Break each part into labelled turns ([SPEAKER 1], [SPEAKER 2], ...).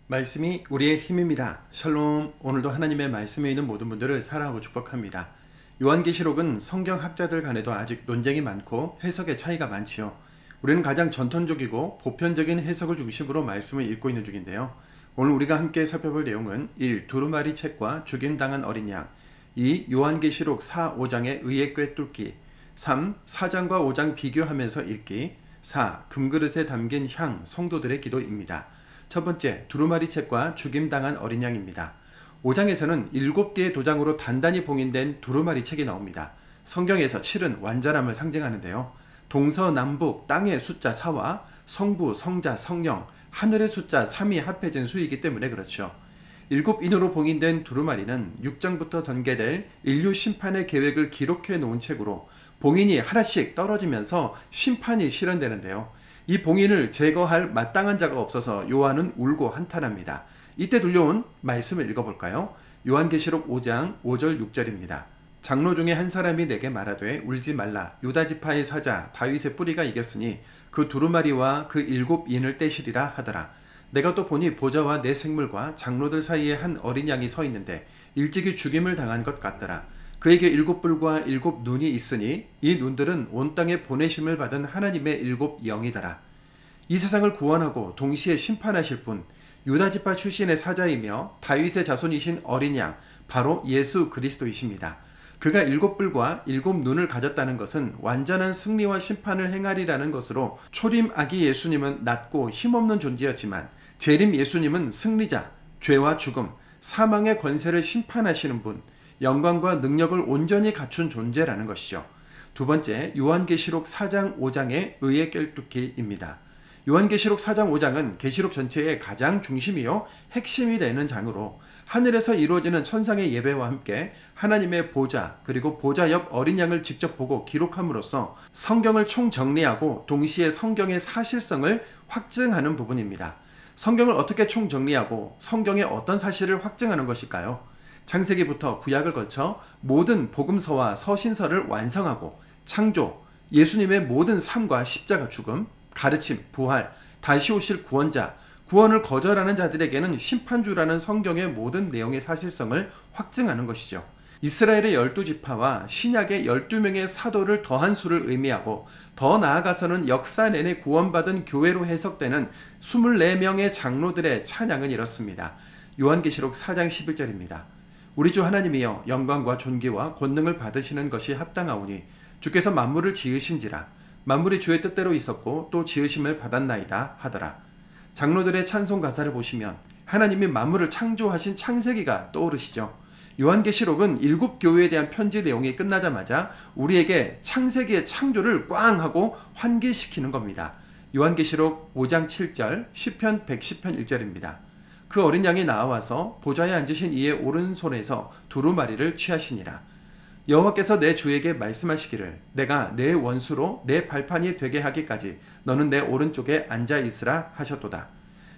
[SPEAKER 1] 말씀이 우리의 힘입니다. 샬롬. 오늘도 하나님의 말씀에 있는 모든 분들을 사랑하고 축복합니다. 요한계시록은 성경학자들 간에도 아직 논쟁이 많고 해석의 차이가 많지요. 우리는 가장 전통적이고 보편적인 해석을 중심으로 말씀을 읽고 있는 중인데요. 오늘 우리가 함께 살펴볼 내용은 1. 두루마리 책과 죽임당한 어린 양, 2. 요한계시록 4, 5장의 의의 꿰뚫기, 3. 4장과 5장 비교하면서 읽기, 4. 금그릇에 담긴 향, 성도들의 기도입니다. 첫 번째, 두루마리 책과 죽임당한 어린 양입니다. 5장에서는 7개의 도장으로 단단히 봉인된 두루마리 책이 나옵니다. 성경에서 7은 완전함을 상징하는데요. 동서남북 땅의 숫자 4와 성부, 성자, 성령, 하늘의 숫자 3이 합해진 수이기 때문에 그렇죠. 7인으로 봉인된 두루마리는 6장부터 전개될 인류 심판의 계획을 기록해 놓은 책으로 봉인이 하나씩 떨어지면서 심판이 실현되는데요. 이 봉인을 제거할 마땅한 자가 없어서 요한은 울고 한탄합니다. 이때 들려온 말씀을 읽어볼까요? 요한계시록 5장 5절 6절입니다. 장로 중에 한 사람이 내게 말하되 울지 말라. 유다지파의 사자 다윗의 뿌리가 이겼으니 그 두루마리와 그 7인을 떼시리라 하더라. 내가 또 보니 보좌와 내 생물과 장로들 사이에 한 어린 양이 서 있는데 일찍이 죽임을 당한 것 같더라. 그에게 7뿔과 7눈이 있으니 이 눈들은 온 땅에 보내심을 받은 하나님의 7영이더라. 이 세상을 구원하고 동시에 심판하실 분, 유다지파 출신의 사자이며 다윗의 자손이신 어린 양, 바로 예수 그리스도이십니다. 그가 7뿔과 7눈을 가졌다는 것은 완전한 승리와 심판을 행하리라는 것으로 초림 아기 예수님은 낮고 힘없는 존재였지만 재림 예수님은 승리자, 죄와 죽음, 사망의 권세를 심판하시는 분, 영광과 능력을 온전히 갖춘 존재라는 것이죠. 두 번째, 요한계시록 4장 5장의 의의 꿰뚫기입니다. 요한계시록 4장 5장은 계시록 전체의 가장 중심이요 핵심이 되는 장으로 하늘에서 이루어지는 천상의 예배와 함께 하나님의 보좌 그리고 보좌 옆 어린 양을 직접 보고 기록함으로써 성경을 총정리하고 동시에 성경의 사실성을 확증하는 부분입니다. 성경을 어떻게 총정리하고 성경의 어떤 사실을 확증하는 것일까요? 창세기부터 구약을 거쳐 모든 복음서와 서신서를 완성하고 창조, 예수님의 모든 삶과 십자가 죽음, 가르침, 부활, 다시 오실 구원자, 구원을 거절하는 자들에게는 심판주라는 성경의 모든 내용의 사실성을 확증하는 것이죠. 이스라엘의 12지파와 신약의 12명의 사도를 더한 수를 의미하고 더 나아가서는 역사 내내 구원받은 교회로 해석되는 24명의 장로들의 찬양은 이렇습니다. 요한계시록 4장 11절입니다. 우리 주 하나님이여 영광과 존귀와 권능을 받으시는 것이 합당하오니 주께서 만물을 지으신지라 만물이 주의 뜻대로 있었고 또 지으심을 받았나이다 하더라. 장로들의 찬송 가사를 보시면 하나님이 만물을 창조하신 창세기가 떠오르시죠. 요한계시록은 7교회에 대한 편지 내용이 끝나자마자 우리에게 창세기의 창조를 꽝 하고 환기시키는 겁니다. 요한계시록 5장 7절, 시편 110편 1절입니다. 그 어린 양이 나와서 보좌에 앉으신 이의 오른손에서 두루마리를 취하시니라. 여호와께서 내 주에게 말씀하시기를 내가 내 원수로 내 발판이 되게 하기까지 너는 내 오른쪽에 앉아 있으라 하셨도다.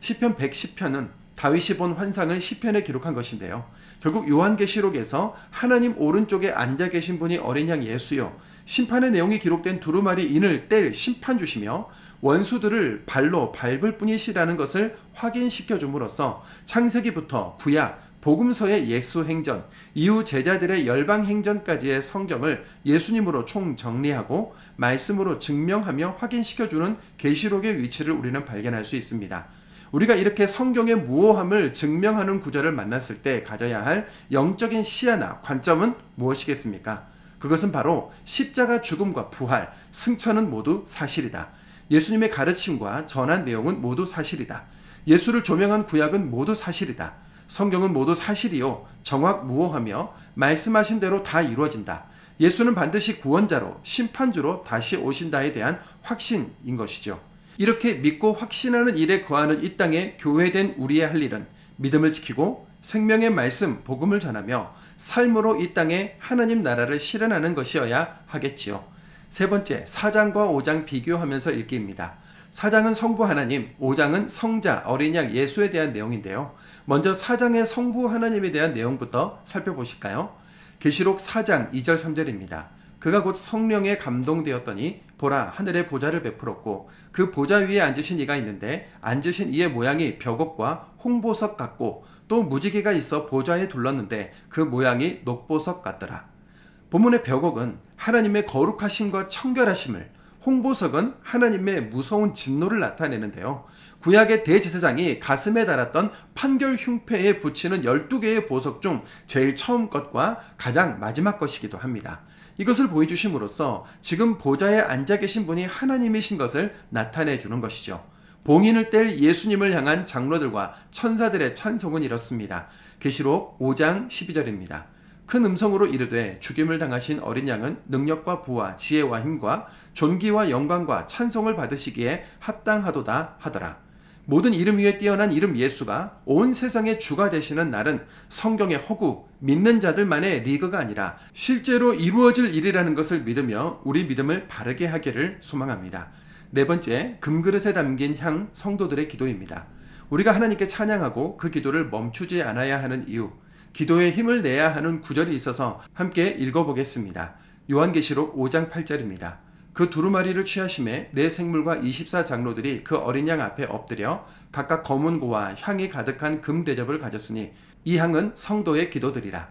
[SPEAKER 1] 시편 110편은 다윗이 본 환상을 시편에 기록한 것인데요. 결국 요한계시록에서 하나님 오른쪽에 앉아 계신 분이 어린 양 예수요, 심판의 내용이 기록된 두루마리 인을 뗄 심판주시며 원수들을 발로 밟을 뿐이시라는 것을 확인시켜 줌으로써 창세기부터 구약, 복음서의 예수 행전, 이후 제자들의 열방 행전까지의 성경을 예수님으로 총정리하고 말씀으로 증명하며 확인시켜주는 계시록의 위치를 우리는 발견할 수 있습니다. 우리가 이렇게 성경의 무오함을 증명하는 구절을 만났을 때 가져야 할 영적인 시야나 관점은 무엇이겠습니까? 그것은 바로 십자가 죽음과 부활, 승천은 모두 사실이다. 예수님의 가르침과 전한 내용은 모두 사실이다. 예수를 조명한 구약은 모두 사실이다. 성경은 모두 사실이요 정확무오하며 말씀하신 대로 다 이루어진다. 예수는 반드시 구원자로 심판주로 다시 오신다에 대한 확신인 것이죠. 이렇게 믿고 확신하는 일에 거하는 이 땅에 교회된 우리의 할 일은 믿음을 지키고 생명의 말씀, 복음을 전하며 삶으로 이 땅에 하나님 나라를 실현하는 것이어야 하겠지요. 세 번째, 4장과 5장 비교하면서 읽기입니다. 4장은 성부 하나님, 5장은 성자, 어린 양 예수에 대한 내용인데요. 먼저 4장의 성부 하나님에 대한 내용부터 살펴보실까요? 계시록 4장 2절 3절입니다. 그가 곧 성령에 감동되었더니 보라 하늘에 보좌를 베풀었고 그 보좌 위에 앉으신 이가 있는데 앉으신 이의 모양이 벽옥과 홍보석 같고 또 무지개가 있어 보좌에 둘렀는데 그 모양이 녹보석 같더라. 본문의 벽옥은 하나님의 거룩하심과 청결하심을, 홍보석은 하나님의 무서운 진노를 나타내는데요. 구약의 대제사장이 가슴에 달았던 판결 흉패에 붙이는 12개의 보석 중 제일 처음 것과 가장 마지막 것이기도 합니다. 이것을 보여주심으로써 지금 보좌에 앉아 계신 분이 하나님이신 것을 나타내 주는 것이죠. 봉인을 뗄 예수님을 향한 장로들과 천사들의 찬송은 이렇습니다. 계시록 5장 12절입니다. 큰 음성으로 이르되 죽임을 당하신 어린 양은 능력과 부와 지혜와 힘과 존귀와 영광과 찬송을 받으시기에 합당하도다 하더라. 모든 이름 위에 뛰어난 이름 예수가 온 세상의 주가 되시는 날은 성경의 허구, 믿는 자들만의 리그가 아니라 실제로 이루어질 일이라는 것을 믿으며 우리 믿음을 바르게 하기를 소망합니다. 네 번째, 금그릇에 담긴 향 성도들의 기도입니다. 우리가 하나님께 찬양하고 그 기도를 멈추지 않아야 하는 이유, 기도에 힘을 내야 하는 구절이 있어서 함께 읽어보겠습니다. 요한계시록 5장 8절입니다. 그 두루마리를 취하심에 네 생물과 24장로들이 그 어린 양 앞에 엎드려 각각 검은 고와 향이 가득한 금 대접을 가졌으니 이 향은 성도의 기도들이라.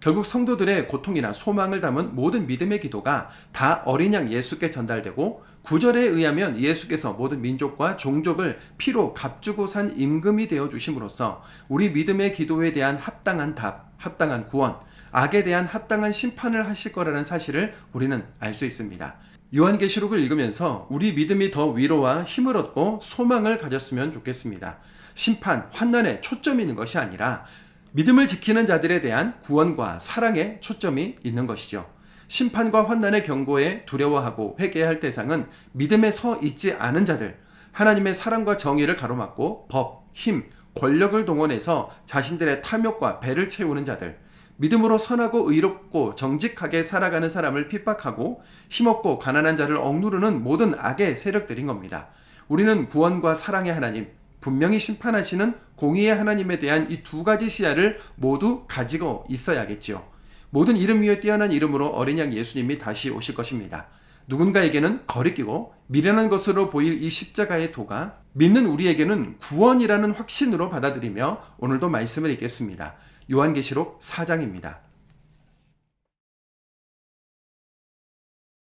[SPEAKER 1] 결국 성도들의 고통이나 소망을 담은 모든 믿음의 기도가 다 어린 양 예수께 전달되고 구절에 의하면 예수께서 모든 민족과 종족을 피로 값주고 산 임금이 되어 주심으로써 우리 믿음의 기도에 대한 합당한 답, 합당한 구원, 악에 대한 합당한 심판을 하실 거라는 사실을 우리는 알 수 있습니다. 요한계시록을 읽으면서 우리 믿음이 더 위로와 힘을 얻고 소망을 가졌으면 좋겠습니다. 심판, 환난에 초점이 있는 것이 아니라 믿음을 지키는 자들에 대한 구원과 사랑에 초점이 있는 것이죠. 심판과 환난의 경고에 두려워하고 회개할 대상은 믿음에 서 있지 않은 자들, 하나님의 사랑과 정의를 가로막고 법, 힘, 권력을 동원해서 자신들의 탐욕과 배를 채우는 자들, 믿음으로 선하고 의롭고 정직하게 살아가는 사람을 핍박하고 힘없고 가난한 자를 억누르는 모든 악의 세력들인 겁니다. 우리는 구원과 사랑의 하나님, 분명히 심판하시는 공의의 하나님에 대한 이 두 가지 시야를 모두 가지고 있어야겠지요. 모든 이름 위에 뛰어난 이름으로 어린 양 예수님이 다시 오실 것입니다. 누군가에게는 거리끼고 미련한 것으로 보일 이 십자가의 도가 믿는 우리에게는 구원이라는 확신으로 받아들이며 오늘도 말씀을 읽겠습니다. 요한계시록 4장입니다.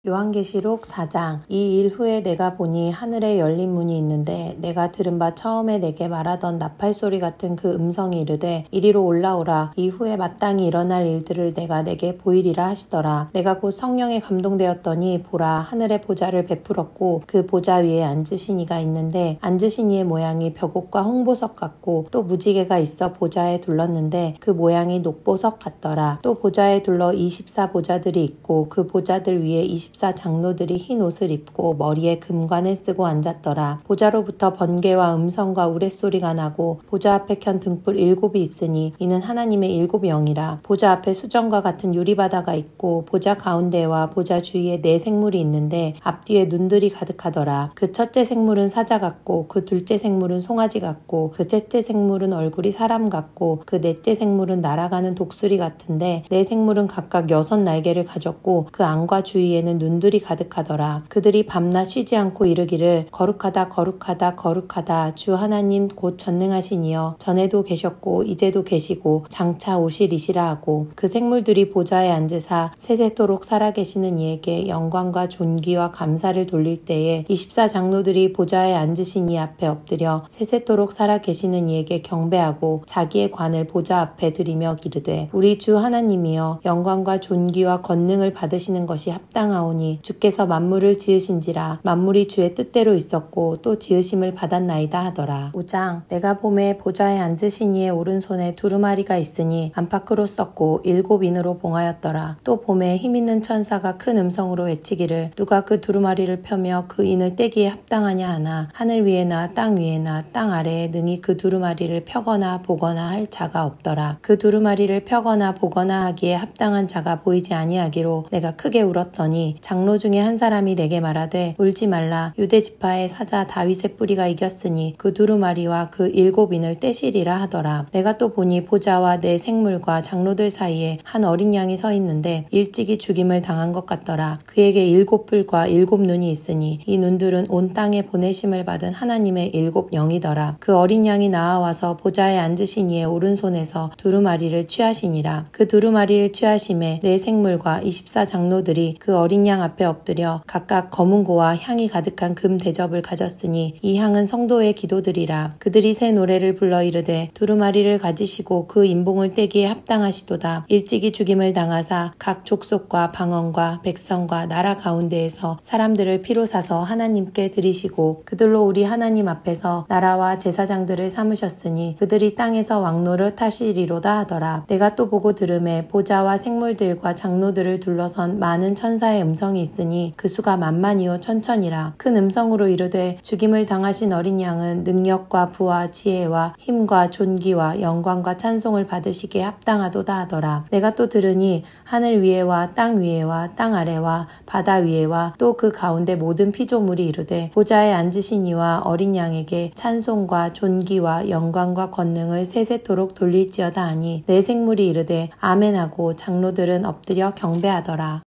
[SPEAKER 2] 요한계시록 4장. 이 일 후에 내가 보니 하늘에 열린 문이 있는데 내가 들은 바 처음에 내게 말하던 나팔소리 같은 그 음성이 이르되 이리로 올라오라. 이후에 마땅히 일어날 일들을 내가 내게 보이리라 하시더라. 내가 곧 성령에 감동되었더니 보라 하늘에 보좌를 베풀었고 그 보좌 위에 앉으신 이가 있는데 앉으신 이의 모양이 벽옥과 홍보석 같고 또 무지개가 있어 보좌에 둘렀는데 그 모양이 녹보석 같더라. 또 보좌에 둘러 24보좌들이 있고 그 보좌들 위에 24장로들이 흰 옷을 입고 머리에 금관을 쓰고 앉았더라. 보좌로부터 번개와 음성과 우레소리가 나고 보좌 앞에 켠 등불 7이 있으니 이는 하나님의 7 영이라. 보좌 앞에 수정과 같은 유리바다가 있고 보좌 가운데와 보좌 주위에 4 생물이 있는데 앞뒤에 눈들이 가득하더라. 그 첫째 생물은 사자 같고 그 둘째 생물은 송아지 같고 그 셋째 생물은 얼굴이 사람 같고 그 넷째 생물은 날아가는 독수리 같은데 4 생물은 각각 6 날개를 가졌고 그 안과 주위에는 눈들이 가득하더라. 그들이 밤낮 쉬지 않고 이르기를 거룩하다 거룩하다 거룩하다 주 하나님 곧 전능하신 이여 전에도 계셨고 이제도 계시고 장차 오시리시라 하고 그 생물들이 보좌에 앉으사 세세토록 살아계시는 이에게 영광과 존귀와 감사를 돌릴 때에 24장로들이 보좌에 앉으신 이 앞에 엎드려 세세토록 살아계시는 이에게 경배하고 자기의 관을 보좌 앞에 드리며 기르되 우리 주 하나님이여 영광과 존귀와 권능을 받으시는 것이 합당하오니 주께서 만물을 지으신지라 만물이 주의 뜻대로 있었고 또 지으심을 받았나이다 하더라. 5장. 내가 보매 보좌에 앉으신 이의 오른손에 두루마리가 있으니 안팎으로 썼고 7인으로 봉하였더라. 또 보매 힘있는 천사가 큰 음성으로 외치기를 누가 그 두루마리를 펴며 그 인을 떼기에 합당하냐 하나 하늘 위에나 땅 위에나 땅 아래에 능히 그 두루마리를 펴거나 보거나 할 자가 없더라. 그 두루마리를 펴거나 보거나 하기에 합당한 자가 보이지 아니하기로 내가 크게 울었더니 장로 중에 한 사람이 내게 말하되 울지 말라. 유대 지파의 사자 다윗의 뿌리가 이겼으니 그 두루마리와 그 7인을 떼시리라 하더라. 내가 또 보니 보좌와 내 생물과 장로들 사이에 한 어린 양이 서 있는데 일찍이 죽임을 당한 것 같더라. 그에게 7뿔과 7눈이 있으니 이 눈들은 온 땅에 보내심을 받은 하나님의 7영이더라. 그 어린 양이 나아와서 보좌에 앉으신 이의 오른손에서 두루마리를 취하시니라. 그 두루마리를 취하심에 내 생물과 24장로들이 그 어린 양 앞에 엎드려 각각 검은고와 향이 가득한 금 대접을 가졌으니 이 향은 성도의 기도들이라. 그들이 새 노래를 불러 이르되 두루마리를 가지시고 그 인봉을 떼기에 합당하시도다. 일찍이 죽임을 당하사 각 족속과 방언과 백성과 나라 가운데에서 사람들을 피로 사서 하나님께 드리시고 그들로 우리 하나님 앞에서 나라와 제사장들을 삼으셨으니 그들이 땅에서 왕노를 타시리로다 하더라. 내가 또 보고 들음에 보좌와 생물들과 장로들을 둘러선 많은 천사의 음성이 있으니 그 수가 만만이요 천천이라. 큰 음성으로 이르되 죽임을 당하신 어린 양은 능력과 부와 지혜와 힘과 존귀와 영광과 찬송을 받으시기에 합당하도다 하더라. 내가 또 들으니 하늘 위에와 땅 위에와 땅 아래와 바다 위에와 또 그 가운데 모든 피조물이 이르되 보좌에 앉으신 이와 어린 양에게 찬송과 존귀와 영광과 권능을 세세토록 돌릴지어다 하니 내 생물이 이르되 아멘하고 장로들은 엎드려 경배하더라.